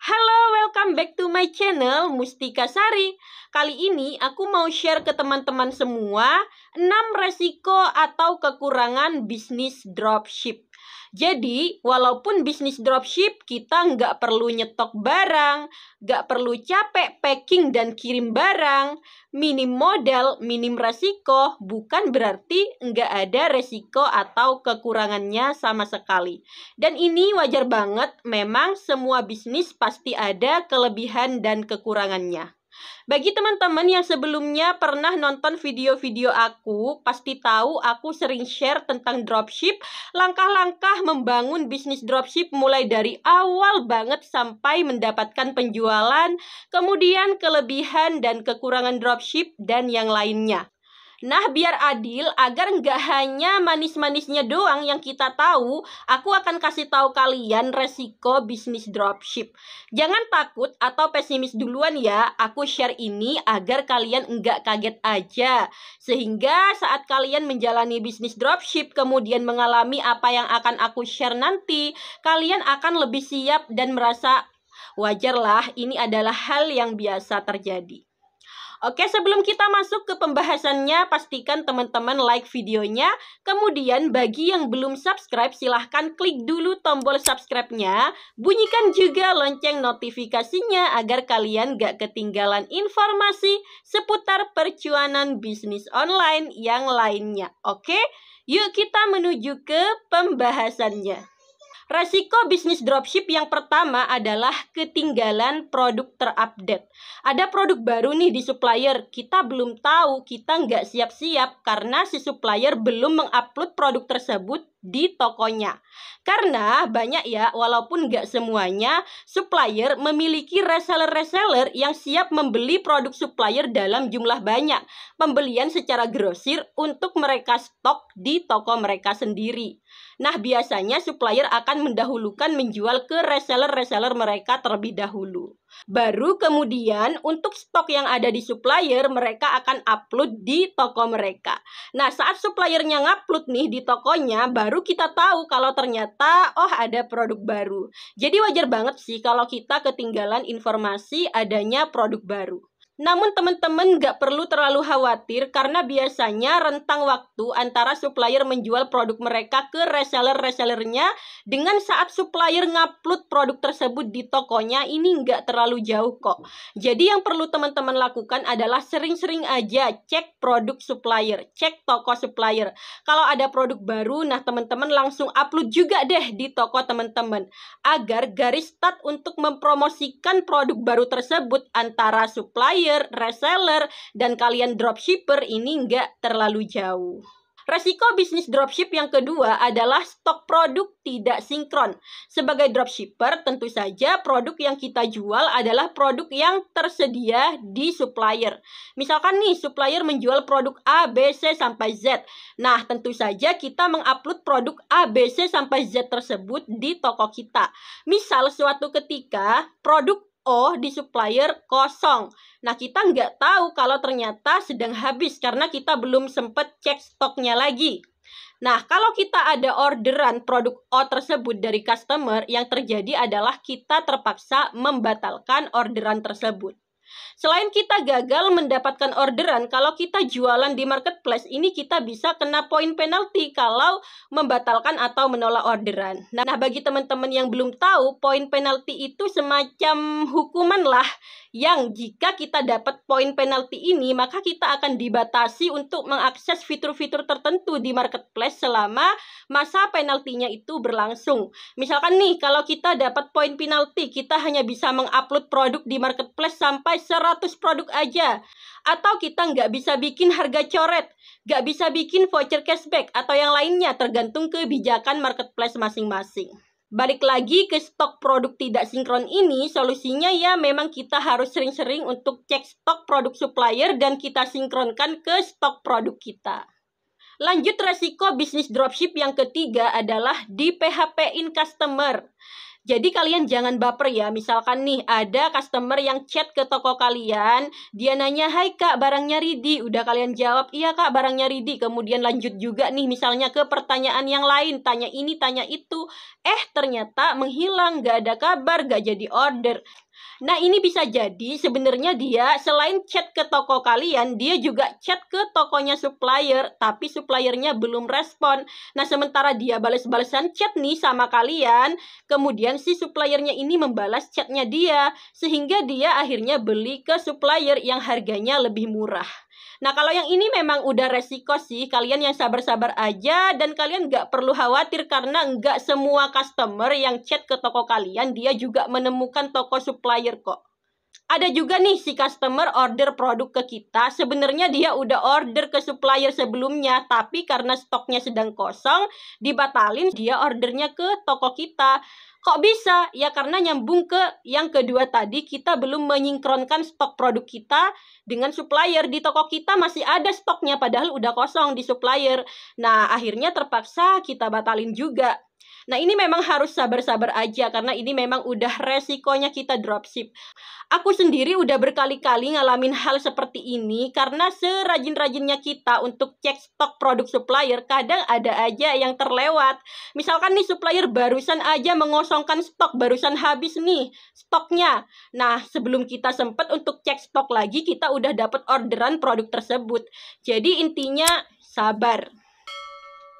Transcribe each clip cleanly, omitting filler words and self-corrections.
Halo, welcome back to my channel Mustika Sari. Kali ini aku mau share ke teman-teman semua 6 resiko atau kekurangan bisnis dropship. Jadi, walaupun bisnis dropship kita nggak perlu nyetok barang, nggak perlu capek packing dan kirim barang, minim modal, minim resiko, bukan berarti nggak ada resiko atau kekurangannya sama sekali. Dan ini wajar banget, memang semua bisnis pasti ada kelebihan dan kekurangannya. Bagi teman-teman yang sebelumnya pernah nonton video-video aku, pasti tahu aku sering share tentang dropship, langkah-langkah membangun bisnis dropship mulai dari awal banget sampai mendapatkan penjualan, kemudian kelebihan dan kekurangan dropship dan yang lainnya. Nah, biar adil, agar nggak hanya manis-manisnya doang yang kita tahu, aku akan kasih tahu kalian resiko bisnis dropship. Jangan takut atau pesimis duluan ya, aku share ini agar kalian nggak kaget aja. Sehingga saat kalian menjalani bisnis dropship, kemudian mengalami apa yang akan aku share nanti, kalian akan lebih siap dan merasa wajarlah ini adalah hal yang biasa terjadi. Oke, sebelum kita masuk ke pembahasannya, pastikan teman-teman like videonya. Kemudian bagi yang belum subscribe, silahkan klik dulu tombol subscribe-nya. Bunyikan juga lonceng notifikasinya agar kalian gak ketinggalan informasi seputar percuanan bisnis online yang lainnya. Oke, yuk kita menuju ke pembahasannya. Resiko bisnis dropship yang pertama adalah ketinggalan produk terupdate. Ada produk baru nih di supplier, kita belum tahu, kita nggak siap-siap karena si supplier belum mengupload produk tersebut di tokonya. Karena banyak ya, walaupun nggak semuanya, supplier memiliki reseller-reseller yang siap membeli produk supplier dalam jumlah banyak. Pembelian secara grosir untuk mereka stok di toko mereka sendiri. Nah, biasanya supplier akan mendahulukan menjual ke reseller-reseller mereka terlebih dahulu. Baru kemudian untuk stok yang ada di supplier, mereka akan upload di toko mereka. Nah, saat suppliernya ngupload nih di tokonya, baru kita tahu kalau ternyata, oh ada produk baru. Jadi wajar banget sih kalau kita ketinggalan informasi adanya produk baru. Namun teman-teman nggak perlu terlalu khawatir karena biasanya rentang waktu antara supplier menjual produk mereka ke reseller-resellernya dengan saat supplier ngupload produk tersebut di tokonya ini nggak terlalu jauh kok. Jadi yang perlu teman-teman lakukan adalah sering-sering aja cek produk supplier, cek toko supplier. Kalau ada produk baru, nah teman-teman langsung upload juga deh di toko teman-teman agar garis start untuk mempromosikan produk baru tersebut antara supplier, reseller, dan kalian dropshipper ini nggak terlalu jauh. Resiko bisnis dropship yang kedua adalah stok produk tidak sinkron. Sebagai dropshipper, tentu saja produk yang kita jual adalah produk yang tersedia di supplier. Misalkan nih, supplier menjual produk A, B, C, sampai Z. Nah, tentu saja kita mengupload produk A, B, C, sampai Z tersebut di toko kita. Misal, suatu ketika produk O di supplier kosong. Nah, kita nggak tahu kalau ternyata sedang habis karena kita belum sempat cek stoknya lagi. Nah, kalau kita ada orderan produk O tersebut dari customer, yang terjadi adalah kita terpaksa membatalkan orderan tersebut. Selain kita gagal mendapatkan orderan, kalau kita jualan di marketplace ini kita bisa kena poin penalti kalau membatalkan atau menolak orderan. Nah, bagi teman-teman yang belum tahu, poin penalti itu semacam hukuman lah yang jika kita dapat poin penalti ini, maka kita akan dibatasi untuk mengakses fitur-fitur tertentu di marketplace selama masa penaltinya itu berlangsung. Misalkan nih, kalau kita dapat poin penalti, kita hanya bisa mengupload produk di marketplace sampai 100 produk aja. Atau kita nggak bisa bikin harga coret, nggak bisa bikin voucher cashback, atau yang lainnya tergantung kebijakan marketplace masing-masing. Balik lagi ke stok produk tidak sinkron ini, solusinya ya memang kita harus sering-sering untuk cek stok produk supplier dan kita sinkronkan ke stok produk kita. Lanjut, resiko bisnis dropship yang ketiga adalah di PHP-in customer. Jadi kalian jangan baper ya. Misalkan nih ada customer yang chat ke toko kalian, dia nanya, "Hai Kak, barangnya ready." Udah kalian jawab, "Iya Kak, barangnya ready." Kemudian lanjut juga nih misalnya ke pertanyaan yang lain, tanya ini, tanya itu. Ternyata menghilang, gak ada kabar, gak jadi order. Nah, ini bisa jadi sebenarnya dia selain chat ke toko kalian, dia juga chat ke tokonya supplier, tapi suppliernya belum respon. Nah, sementara dia balas-balasan chat nih sama kalian, kemudian si suppliernya ini membalas chatnya dia, sehingga dia akhirnya beli ke supplier yang harganya lebih murah. Nah, kalau yang ini memang udah resiko sih, kalian yang sabar-sabar aja dan kalian nggak perlu khawatir karena nggak semua customer yang chat ke toko kalian, dia juga menemukan toko supplier kok. Ada juga nih si customer order produk ke kita, sebenarnya dia udah order ke supplier sebelumnya, tapi karena stoknya sedang kosong, dibatalin, dia ordernya ke toko kita. Kok bisa? Ya karena nyambung ke yang kedua tadi, kita belum menyinkronkan stok produk kita dengan supplier. Di toko kita masih ada stoknya, padahal udah kosong di supplier. Nah, akhirnya terpaksa kita batalin juga. Nah, ini memang harus sabar-sabar aja karena ini memang udah resikonya kita dropship. Aku sendiri udah berkali-kali ngalamin hal seperti ini karena serajin-rajinnya kita untuk cek stok produk supplier, kadang ada aja yang terlewat. Misalkan nih supplier barusan aja mengosongkan stok, barusan habis nih stoknya. Nah, sebelum kita sempat untuk cek stok lagi, kita udah dapat orderan produk tersebut. Jadi intinya sabar.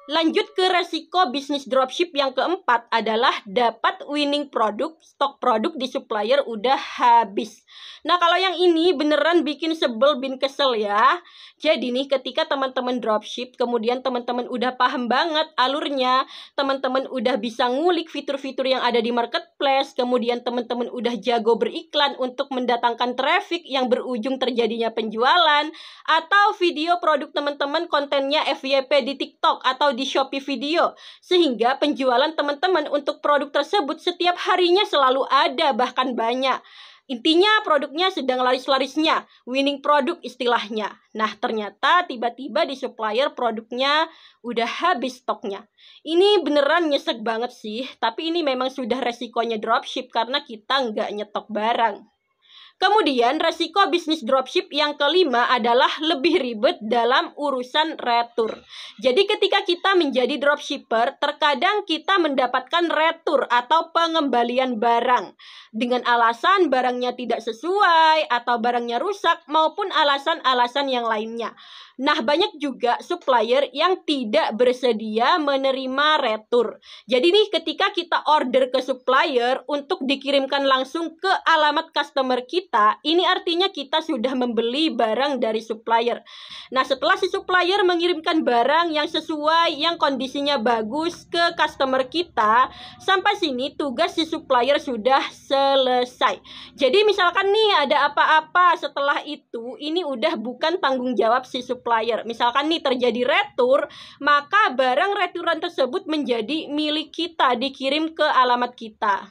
Lanjut ke resiko bisnis dropship yang keempat adalah dapat winning produk, stok produk di supplier udah habis. Nah, kalau yang ini beneran bikin sebel bin kesel ya. Jadi nih ketika teman-teman dropship, kemudian teman-teman udah paham banget alurnya, teman-teman udah bisa ngulik fitur-fitur yang ada di marketplace, kemudian teman-teman udah jago beriklan untuk mendatangkan traffic yang berujung terjadinya penjualan, atau video produk teman-teman kontennya FYP di TikTok atau di Shopee Video, sehingga penjualan teman-teman untuk produk tersebut setiap harinya selalu ada, bahkan banyak. Intinya produknya sedang laris-larisnya, winning produk istilahnya. Nah, ternyata tiba-tiba di supplier produknya udah habis stoknya. Ini beneran nyesek banget sih, tapi ini memang sudah resikonya dropship karena kita nggak nyetok barang. Kemudian resiko bisnis dropship yang kelima adalah lebih ribet dalam urusan retur. Jadi ketika kita menjadi dropshipper, terkadang kita mendapatkan retur atau pengembalian barang dengan alasan barangnya tidak sesuai atau barangnya rusak maupun alasan-alasan yang lainnya. Nah, banyak juga supplier yang tidak bersedia menerima retur. Jadi nih ketika kita order ke supplier untuk dikirimkan langsung ke alamat customer kita, ini artinya kita sudah membeli barang dari supplier. Nah, setelah si supplier mengirimkan barang yang sesuai, yang kondisinya bagus ke customer kita, sampai sini tugas si supplier sudah selesai. Jadi misalkan nih ada apa-apa setelah itu, ini udah bukan tanggung jawab si supplier. Misalkan nih terjadi retur, maka barang returan tersebut menjadi milik kita, dikirim ke alamat kita.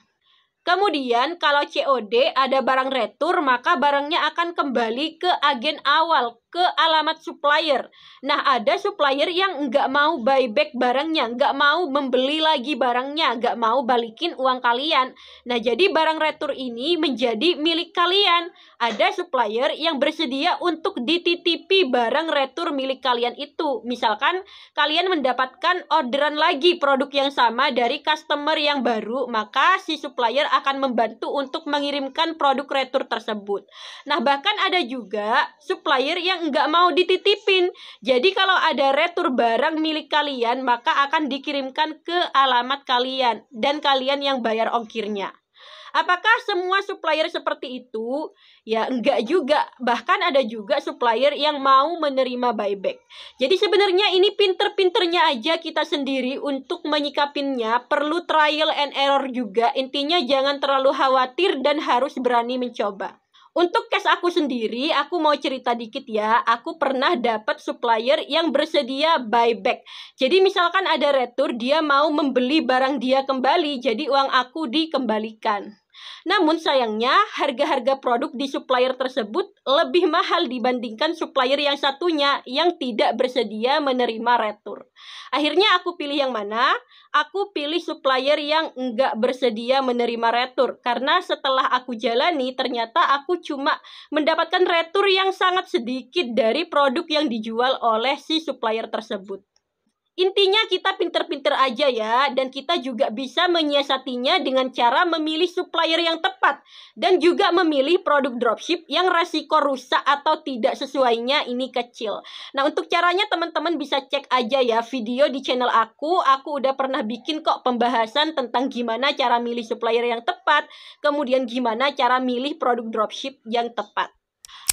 Kemudian kalau COD ada barang retur, maka barangnya akan kembali ke agen awal, ke alamat supplier. Nah, ada supplier yang nggak mau buyback barangnya, nggak mau membeli lagi barangnya, nggak mau balikin uang kalian. Nah, jadi barang retur ini menjadi milik kalian. Ada supplier yang bersedia untuk dititipi barang retur milik kalian itu. Misalkan kalian mendapatkan orderan lagi produk yang sama dari customer yang baru, maka si supplier akan membantu untuk mengirimkan produk retur tersebut. Nah, bahkan ada juga supplier yang nggak mau dititipin. Jadi kalau ada retur barang milik kalian, maka akan dikirimkan ke alamat kalian dan kalian yang bayar ongkirnya. Apakah semua supplier seperti itu? Ya enggak juga. Bahkan ada juga supplier yang mau menerima buyback. Jadi sebenarnya ini pinter-pinternya aja kita sendiri untuk menyikapinnya. Perlu trial and error juga. Intinya jangan terlalu khawatir dan harus berani mencoba. Untuk case aku sendiri, aku mau cerita dikit ya. Aku pernah dapat supplier yang bersedia buyback. Jadi misalkan ada retur, dia mau membeli barang dia kembali, jadi uang aku dikembalikan. Namun sayangnya, harga-harga produk di supplier tersebut lebih mahal dibandingkan supplier yang satunya yang tidak bersedia menerima retur. Akhirnya aku pilih yang mana? Aku pilih supplier yang enggak bersedia menerima retur. Karena setelah aku jalani, ternyata aku cuma mendapatkan retur yang sangat sedikit dari produk yang dijual oleh si supplier tersebut. Intinya kita pinter-pinter aja ya, dan kita juga bisa menyiasatinya dengan cara memilih supplier yang tepat dan juga memilih produk dropship yang resiko rusak atau tidak sesuainya ini kecil. Nah, untuk caranya teman-teman bisa cek aja ya video di channel aku udah pernah bikin kok pembahasan tentang gimana cara milih supplier yang tepat, kemudian gimana cara milih produk dropship yang tepat.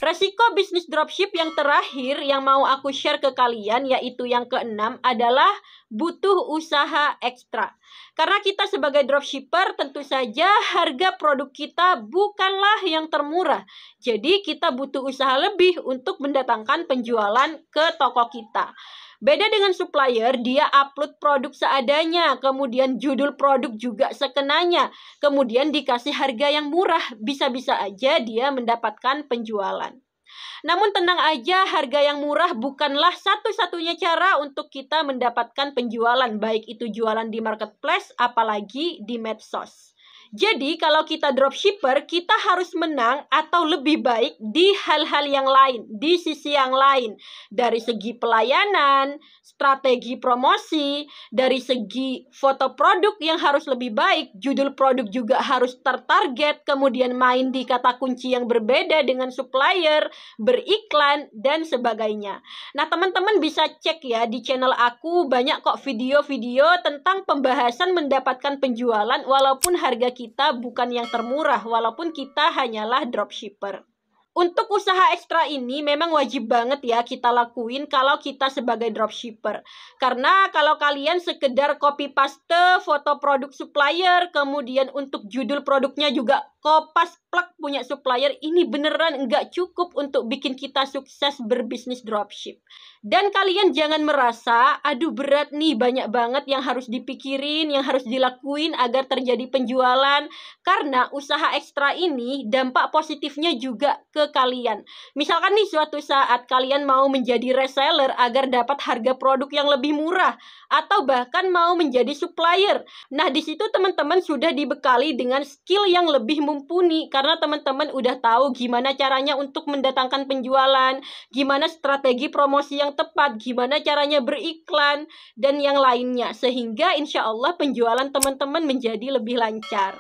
Resiko bisnis dropship yang terakhir yang mau aku share ke kalian, yaitu yang keenam, adalah butuh usaha ekstra. Karena kita sebagai dropshipper tentu saja harga produk kita bukanlah yang termurah. Jadi kita butuh usaha lebih untuk mendatangkan penjualan ke toko kita. Beda dengan supplier, dia upload produk seadanya, kemudian judul produk juga sekenanya, kemudian dikasih harga yang murah, bisa-bisa aja dia mendapatkan penjualan. Namun tenang aja, harga yang murah bukanlah satu-satunya cara untuk kita mendapatkan penjualan, baik itu jualan di marketplace, apalagi di medsos. Jadi kalau kita dropshipper, kita harus menang atau lebih baik di hal-hal yang lain, di sisi yang lain. Dari segi pelayanan, strategi promosi, dari segi foto produk yang harus lebih baik, judul produk juga harus tertarget, kemudian main di kata kunci yang berbeda dengan supplier, beriklan, dan sebagainya. Nah, teman-teman bisa cek ya di channel aku, banyak kok video-video tentang pembahasan mendapatkan penjualan walaupun harga kita bukan yang termurah, walaupun kita hanyalah dropshipper. Untuk usaha ekstra ini memang wajib banget ya kita lakuin kalau kita sebagai dropshipper. Karena kalau kalian sekedar copy paste foto produk supplier, kemudian untuk judul produknya juga kopas plak punya supplier, ini beneran nggak cukup untuk bikin kita sukses berbisnis dropship. Dan kalian jangan merasa, aduh berat nih, banyak banget yang harus dipikirin, yang harus dilakuin agar terjadi penjualan. Karena usaha ekstra ini dampak positifnya juga ke kalian. Misalkan nih suatu saat kalian mau menjadi reseller agar dapat harga produk yang lebih murah, atau bahkan mau menjadi supplier. Nah, di situ teman-teman sudah dibekali dengan skill yang lebih mumpuni karena teman-teman udah tahu gimana caranya untuk mendatangkan penjualan, gimana strategi promosi yang tepat, gimana caranya beriklan, dan yang lainnya. Sehingga insya Allah penjualan teman-teman menjadi lebih lancar.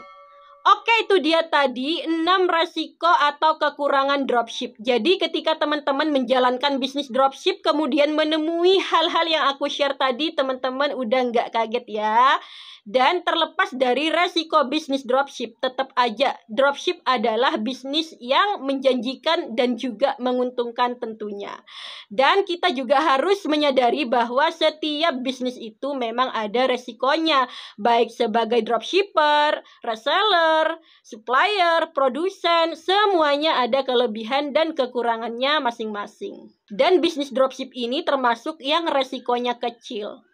Oke, itu dia tadi 6 resiko atau kekurangan dropship. Jadi ketika teman-teman menjalankan bisnis dropship kemudian menemui hal-hal yang aku share tadi, teman-teman udah nggak kaget ya. Dan terlepas dari resiko bisnis dropship, tetap aja dropship adalah bisnis yang menjanjikan dan juga menguntungkan tentunya. Dan kita juga harus menyadari bahwa setiap bisnis itu memang ada resikonya, baik sebagai dropshipper, reseller, supplier, produsen, semuanya ada kelebihan dan kekurangannya masing-masing. Dan bisnis dropship ini termasuk yang resikonya kecil.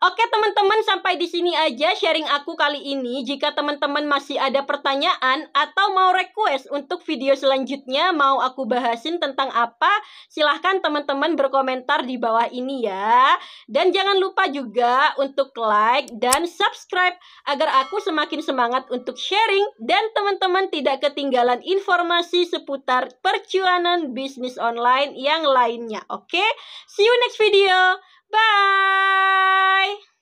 Oke teman-teman, sampai di sini aja sharing aku kali ini. Jika teman-teman masih ada pertanyaan atau mau request untuk video selanjutnya mau aku bahasin tentang apa, silahkan teman-teman berkomentar di bawah ini ya. Dan jangan lupa juga untuk like dan subscribe agar aku semakin semangat untuk sharing dan teman-teman tidak ketinggalan informasi seputar percuanan bisnis online yang lainnya. Oke, see you next video. Bye!